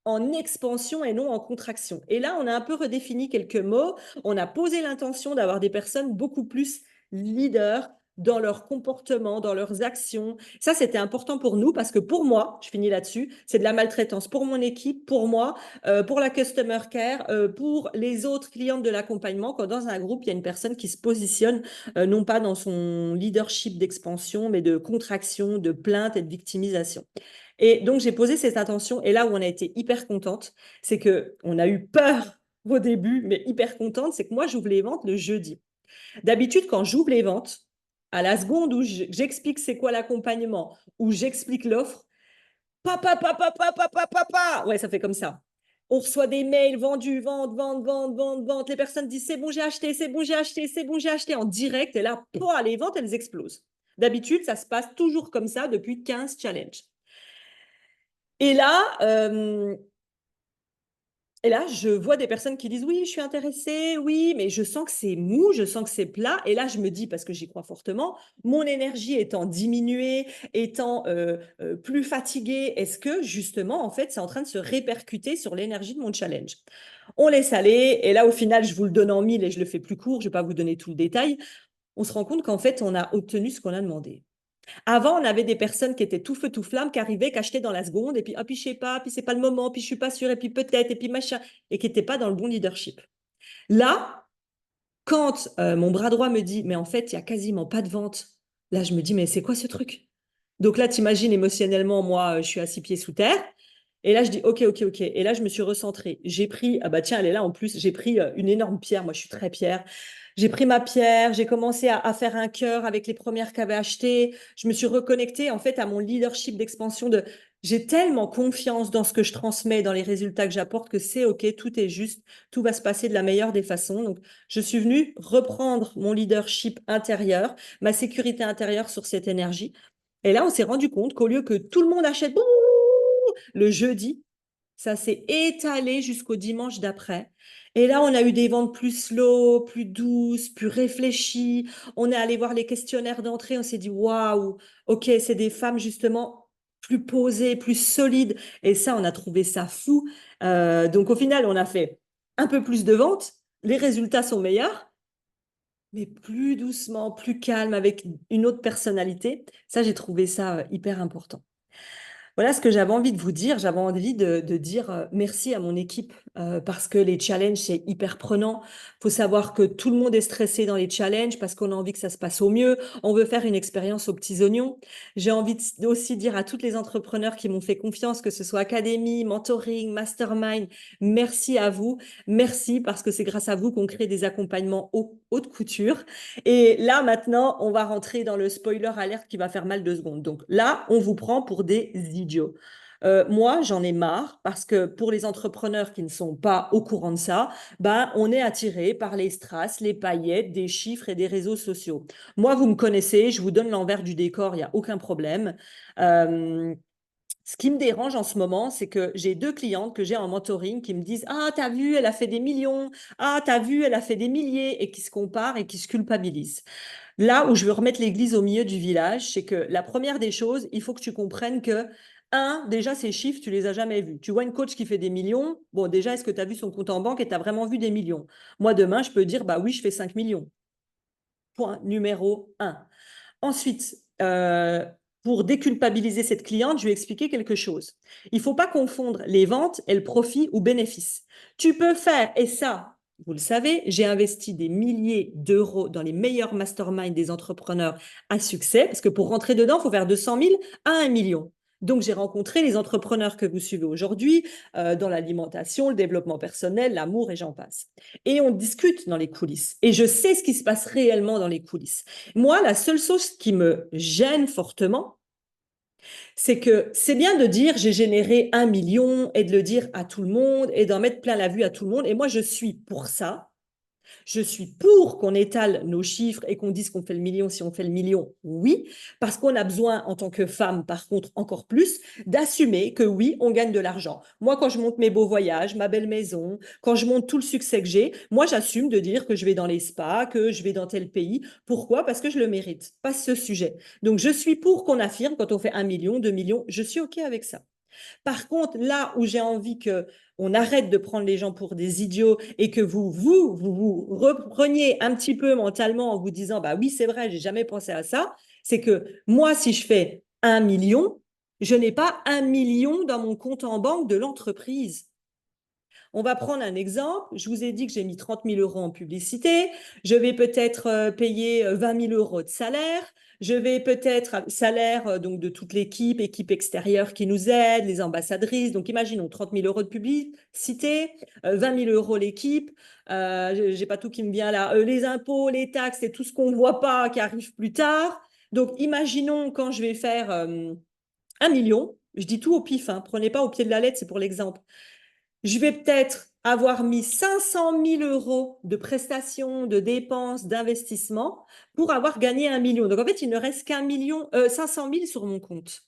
Speaker 1: en expansion et non en contraction. Et là, on a un peu redéfini quelques mots. On a posé l'intention d'avoir des personnes beaucoup plus leaders dans leur comportement, dans leurs actions. Ça, c'était important pour nous parce que pour moi, je finis là-dessus, c'est de la maltraitance pour mon équipe, pour moi, pour la customer care, pour les autres clientes de l'accompagnement. Quand dans un groupe, il y a une personne qui se positionne non pas dans son leadership d'expansion, mais de contraction, de plainte et de victimisation. Et donc, j'ai posé cette intention. Et là où on a été hyper contente, c'est qu'on a eu peur au début, mais hyper contente, c'est que moi, j'ouvre les ventes le jeudi. D'habitude, quand j'ouvre les ventes, à la seconde où j'explique c'est quoi l'accompagnement, où j'explique l'offre, papa, papa, papa, papa, papa, ouais, ça fait comme ça. On reçoit des mails vendus, vente, vente, vente, vente, vente. Les personnes disent c'est bon, j'ai acheté, c'est bon, j'ai acheté, c'est bon, j'ai acheté en direct. Et là, les ventes, elles explosent. D'habitude, ça se passe toujours comme ça depuis 15 challenges. Et là, je vois des personnes qui disent oui, je suis intéressée, oui, mais je sens que c'est mou, je sens que c'est plat. Et là, je me dis, parce que j'y crois fortement, mon énergie étant diminuée, étant plus fatiguée, est-ce que justement, en fait, c'est en train de se répercuter sur l'énergie de mon challenge? On laisse aller. Et là, au final, je vous le donne en mille et je le fais plus court. Je ne vais pas vous donner tout le détail. On se rend compte qu'en fait, on a obtenu ce qu'on a demandé. Avant, on avait des personnes qui étaient tout feu, tout flamme, qui arrivaient, qui achetaient dans la seconde, et puis, ah, puis je sais pas, puis c'est pas le moment, puis je suis pas sûre, et puis peut-être, et puis machin, et qui n'étaient pas dans le bon leadership. Là, quand mon bras droit me dit, mais en fait, il y a quasiment pas de vente, là, je me dis, mais c'est quoi ce truc? Donc là, t'imagines émotionnellement, moi, je suis à 6 pieds sous terre. Et là, je dis, OK, OK, OK. Et là, je me suis recentrée. J'ai pris, ah bah tiens, elle est là en plus, j'ai pris une énorme pierre. Moi, je suis très pierre. J'ai pris ma pierre, j'ai commencé à faire un cœur avec les premières qu'avait achetées. Je me suis reconnectée en fait à mon leadership d'expansion de j'ai tellement confiance dans ce que je transmets, dans les résultats que j'apporte que c'est OK, tout est juste, tout va se passer de la meilleure des façons. Donc, je suis venue reprendre mon leadership intérieur, ma sécurité intérieure sur cette énergie. Et là, on s'est rendu compte qu'au lieu que tout le monde achète le jeudi, ça s'est étalé jusqu'au dimanche d'après. Et là, on a eu des ventes plus slow, plus douces, plus réfléchies. On est allé voir les questionnaires d'entrée. On s'est dit, waouh, OK, c'est des femmes justement plus posées, plus solides. Et ça, on a trouvé ça fou. Donc, au final, on a fait un peu plus de ventes. Les résultats sont meilleurs, mais plus doucement, plus calme, avec une autre personnalité. Ça, j'ai trouvé ça hyper important. Voilà ce que j'avais envie de vous dire. J'avais envie de dire merci à mon équipe parce que les challenges, c'est hyper prenant. Il faut savoir que tout le monde est stressé dans les challenges parce qu'on a envie que ça se passe au mieux. On veut faire une expérience aux petits oignons. J'ai envie aussi dire à toutes les entrepreneurs qui m'ont fait confiance, que ce soit académie, mentoring, mastermind, merci à vous. Merci parce que c'est grâce à vous qu'on crée des accompagnements haute couture. Et là, maintenant, on va rentrer dans le spoiler alerte qui va faire mal 2 secondes. Donc là, on vous prend pour des idiots. Moi, j'en ai marre parce que pour les entrepreneurs qui ne sont pas au courant de ça, ben, on est attiré par les strass, les paillettes, des chiffres et des réseaux sociaux. Moi, vous me connaissez, je vous donne l'envers du décor, il n'y a aucun problème. Euh, Ce qui me dérange en ce moment, c'est que j'ai 2 clientes que j'ai en mentoring qui me disent ah, t'as vu, elle a fait des millions. Ah, t'as vu, elle a fait des milliers. Et qui se comparent et qui se culpabilisent. Là où je veux remettre l'église au milieu du village, c'est que la première des choses, il faut que tu comprennes que, déjà, ces chiffres, tu les as jamais vus. Tu vois une coach qui fait des millions. Bon, déjà, est-ce que tu as vu son compte en banque et tu as vraiment vu des millions? Moi, demain, je peux dire bah oui, je fais 5 millions. Point numéro un. Ensuite, pour déculpabiliser cette cliente, je lui ai expliqué quelque chose. Il ne faut pas confondre les ventes et le profit ou bénéfice. Tu peux faire, et ça, vous le savez, j'ai investi des milliers d'euros dans les meilleurs masterminds des entrepreneurs à succès, parce que pour rentrer dedans, il faut faire de 100 000 à 1 million. Donc, j'ai rencontré les entrepreneurs que vous suivez aujourd'hui dans l'alimentation, le développement personnel, l'amour et j'en passe. Et on discute dans les coulisses. Et je sais ce qui se passe réellement dans les coulisses. Moi, la seule chose qui me gêne fortement, c'est que c'est bien de dire j'ai généré 1 million et de le dire à tout le monde et d'en mettre plein la vue à tout le monde. Et moi, je suis pour ça. Je suis pour qu'on étale nos chiffres et qu'on dise qu'on fait le million si on fait le million, oui, parce qu'on a besoin en tant que femme, par contre, encore plus, d'assumer que oui, on gagne de l'argent. Moi, quand je monte mes beaux voyages, ma belle maison, quand je monte tout le succès que j'ai, moi, j'assume de dire que je vais dans les spas, que je vais dans tel pays. Pourquoi? Parce que je le mérite, pas ce sujet. Donc, je suis pour qu'on affirme quand on fait 1 million, 2 millions, je suis OK avec ça. Par contre, là où j'ai envie que on arrête de prendre les gens pour des idiots et que vous repreniez un petit peu mentalement en vous disant, bah oui, c'est vrai, j'ai jamais pensé à ça, c'est que moi, si je fais 1 million, je n'ai pas 1 million dans mon compte en banque de l'entreprise. On va prendre un exemple. Je vous ai dit que j'ai mis 30 000 euros en publicité. Je vais peut-être payer 20 000 euros de salaire. Je vais peut-être salaire donc de toute l'équipe, équipe extérieure qui nous aide, les ambassadrices. Donc imaginons 30 000 euros de publicité, 20 000 euros l'équipe. J'ai pas tout qui me vient là. Les impôts, les taxes, c'est tout ce qu'on voit pas qui arrive plus tard. Donc imaginons quand je vais faire 1 million. Je dis tout au pif, hein, prenez pas au pied de la lettre, c'est pour l'exemple. Je vais peut-être avoir mis 500 000 euros de prestations, de dépenses, d'investissement pour avoir gagné 1 million. Donc, en fait, il ne reste qu'un million, 500 000 sur mon compte.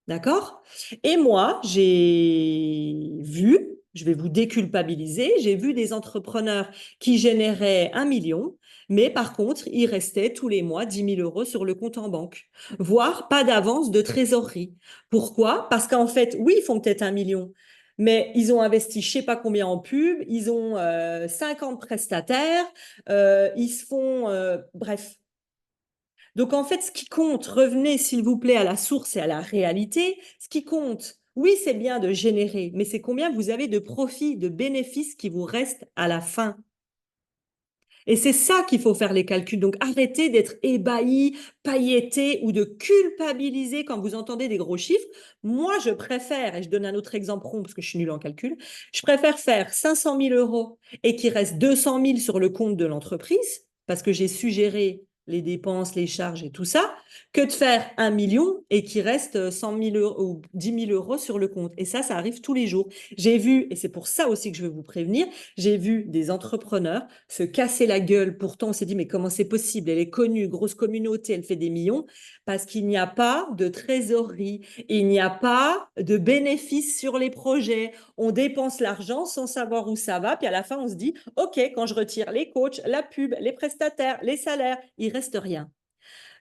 Speaker 1: D'accord? Et moi, j'ai vu, je vais vous déculpabiliser, j'ai vu des entrepreneurs qui généraient 1 million, mais par contre, il restait tous les mois 10 000 euros sur le compte en banque, voire pas d'avance de trésorerie. Pourquoi? Parce qu'en fait, oui, ils font peut-être 1 million, mais ils ont investi je sais pas combien en pub, ils ont 50 prestataires, ils se font, bref. Donc, en fait, ce qui compte, revenez s'il vous plaît à la source et à la réalité. Ce qui compte, oui, c'est bien de générer, mais c'est combien vous avez de profits, de bénéfices qui vous restent à la fin. Et c'est ça qu'il faut faire les calculs. Donc arrêtez d'être ébahi, pailleté ou de culpabiliser quand vous entendez des gros chiffres. Moi, je préfère, et je donne un autre exemple rond parce que je suis nulle en calcul, je préfère faire 500 000 euros et qu'il reste 200 000 sur le compte de l'entreprise parce que j'ai suggéré les dépenses, les charges et tout ça, que de faire 1 million et qu'il reste 100 000 euros ou 10 000 euros sur le compte. Et ça arrive tous les jours. J'ai vu, et c'est pour ça aussi que je veux vous prévenir, j'ai vu des entrepreneurs se casser la gueule. Pourtant, on s'est dit, mais comment c'est possible? Elle est connue, grosse communauté, elle fait des millions, parce qu'il n'y a pas de trésorerie, il n'y a pas de bénéfices sur les projets. On dépense l'argent sans savoir où ça va, puis à la fin, on se dit, OK, quand je retire les coachs, la pub, les prestataires, les salaires, il reste rien.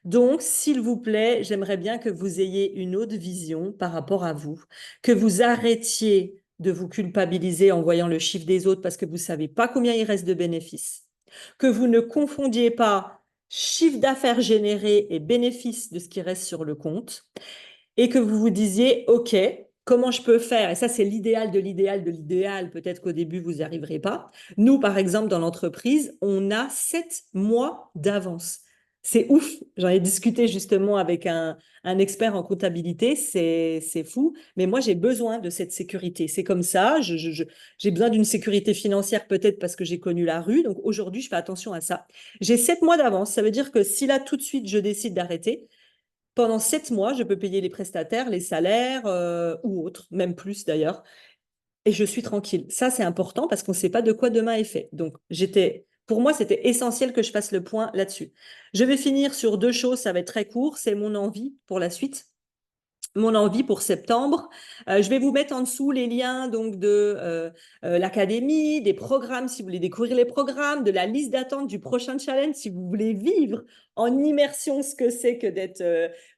Speaker 1: Donc, s'il vous plaît, j'aimerais bien que vous ayez une autre vision par rapport à vous, que vous arrêtiez de vous culpabiliser en voyant le chiffre des autres parce que vous ne savez pas combien il reste de bénéfices, que vous ne confondiez pas chiffre d'affaires généré et bénéfice de ce qui reste sur le compte, et que vous vous disiez, OK, comment je peux faire? Et ça, c'est l'idéal de l'idéal de l'idéal. Peut-être qu'au début, vous n'y arriverez pas. Nous, par exemple, dans l'entreprise, on a 7 mois d'avance. C'est ouf. J'en ai discuté justement avec un expert en comptabilité. C'est fou. Mais moi, j'ai besoin de cette sécurité. C'est comme ça. J'ai besoin d'une sécurité financière peut-être parce que j'ai connu la rue. Donc aujourd'hui, je fais attention à ça. J'ai 7 mois d'avance. Ça veut dire que si là, tout de suite, je décide d'arrêter, pendant 7 mois, je peux payer les prestataires, les salaires ou autres, même plus d'ailleurs, et je suis tranquille. Ça, c'est important parce qu'on ne sait pas de quoi demain est fait. Donc, pour moi, c'était essentiel que je fasse le point là-dessus. Je vais finir sur 2 choses, ça va être très court. C'est mon envie pour la suite, mon envie pour septembre. Je vais vous mettre en dessous les liens donc de l'académie, des programmes si vous voulez découvrir les programmes, de la liste d'attente du prochain challenge si vous voulez vivre en immersion ce que c'est que d'être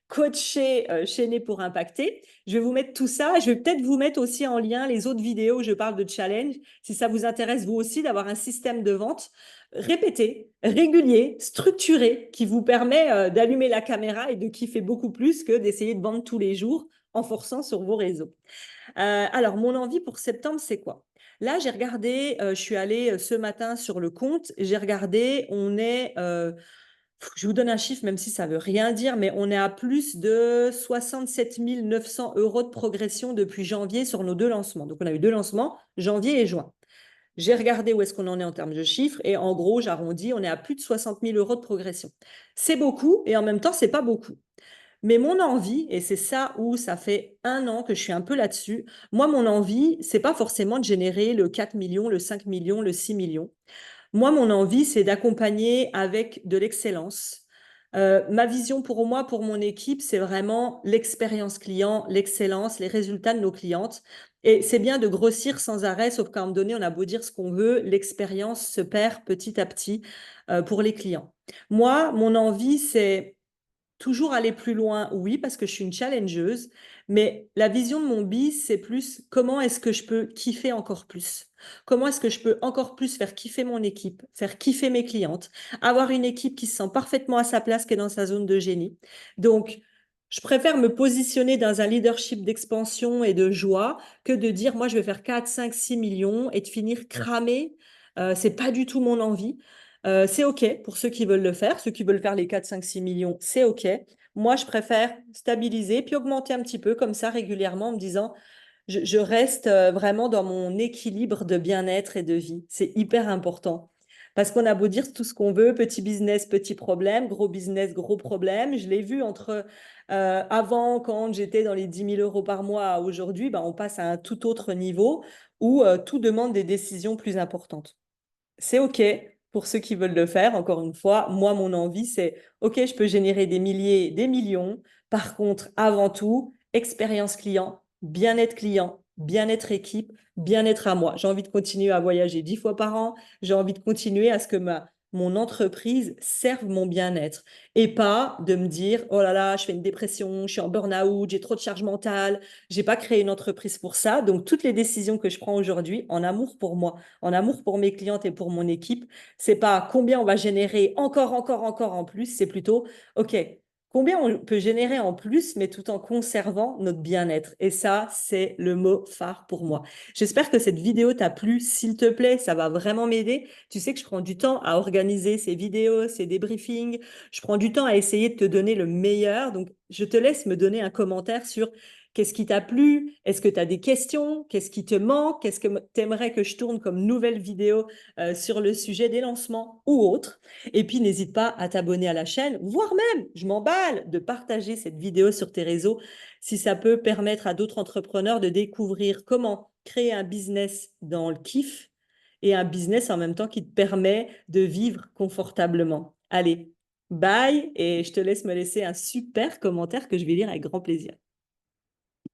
Speaker 1: coaché chez Né pour impacter. Je vais vous mettre tout ça. Je vais peut-être vous mettre aussi en lien les autres vidéos où je parle de challenge si ça vous intéresse vous aussi d'avoir un système de vente répété, régulier, structuré, qui vous permet d'allumer la caméra et de kiffer beaucoup plus que d'essayer de vendre tous les jours en forçant sur vos réseaux. Alors, mon envie pour septembre, c'est quoi? Là, j'ai regardé, je suis allée ce matin sur le compte, j'ai regardé, je vous donne un chiffre, même si ça ne veut rien dire, mais on est à plus de 67 900 euros de progression depuis janvier sur nos 2 lancements. Donc, on a eu 2 lancements, janvier et juin. J'ai regardé où est-ce qu'on en est en termes de chiffres et en gros, j'arrondis, on est à plus de 60 000 euros de progression. C'est beaucoup et en même temps, c'est pas beaucoup. Mais mon envie, et c'est ça où ça fait 1 an que je suis un peu là-dessus, moi, mon envie, c'est pas forcément de générer le 4 millions, le 5 millions, le 6 millions. Moi, mon envie, c'est d'accompagner avec de l'excellence. Ma vision pour moi, pour mon équipe, c'est vraiment l'expérience client, l'excellence, les résultats de nos clientes. Et c'est bien de grossir sans arrêt, sauf qu'à un moment donné, on a beau dire ce qu'on veut, l'expérience se perd petit à petit pour les clients. Moi, mon envie, c'est toujours aller plus loin, oui, parce que je suis une challengeuse, mais la vision de mon bis, c'est plus comment est-ce que je peux kiffer encore plus? Comment est-ce que je peux encore plus faire kiffer mon équipe, faire kiffer mes clientes, avoir une équipe qui se sent parfaitement à sa place, qui est dans sa zone de génie. Donc, je préfère me positionner dans un leadership d'expansion et de joie que de dire, moi, je vais faire 4, 5, 6 millions et de finir cramé. C'est pas du tout mon envie. C'est OK pour ceux qui veulent le faire. Ceux qui veulent faire les 4, 5, 6 millions, c'est OK. Moi, je préfère stabiliser puis augmenter un petit peu comme ça régulièrement en me disant, je reste vraiment dans mon équilibre de bien-être et de vie. C'est hyper important. Parce qu'on a beau dire tout ce qu'on veut, petit business, petit problème, gros business, gros problème. Je l'ai vu entre avant, quand j'étais dans les 10 000 euros par mois, à aujourd'hui, ben, on passe à un tout autre niveau où tout demande des décisions plus importantes. C'est OK pour ceux qui veulent le faire. Encore une fois, moi, mon envie, c'est OK, je peux générer des milliers, des millions. Par contre, avant tout, expérience client, bien-être équipe, bien-être à moi. J'ai envie de continuer à voyager 10 fois par an. J'ai envie de continuer à ce que mon entreprise serve mon bien-être et pas de me dire, oh là là, je fais une dépression, je suis en burn-out, j'ai trop de charge mentale, j'ai pas créé une entreprise pour ça. Donc, toutes les décisions que je prends aujourd'hui, en amour pour moi, en amour pour mes clientes et pour mon équipe, c'est pas combien on va générer encore en plus, c'est plutôt, OK, combien on peut générer en plus, mais tout en conservant notre bien-être. Et ça, c'est le mot phare pour moi. J'espère que cette vidéo t'a plu. S'il te plaît, ça va vraiment m'aider. Tu sais que je prends du temps à organiser ces vidéos, ces débriefings. Je prends du temps à essayer de te donner le meilleur. Donc, je te laisse me donner un commentaire sur qu'est-ce qui t'a plu? Est-ce que tu as des questions? Qu'est-ce qui te manque? Qu'est-ce que tu aimerais que je tourne comme nouvelle vidéo sur le sujet des lancements ou autre? Et puis, n'hésite pas à t'abonner à la chaîne, voire même, je m'emballe, de partager cette vidéo sur tes réseaux si ça peut permettre à d'autres entrepreneurs de découvrir comment créer un business dans le kiff et un business en même temps qui te permet de vivre confortablement. Allez, bye et je te laisse me laisser un super commentaire que je vais lire avec grand plaisir.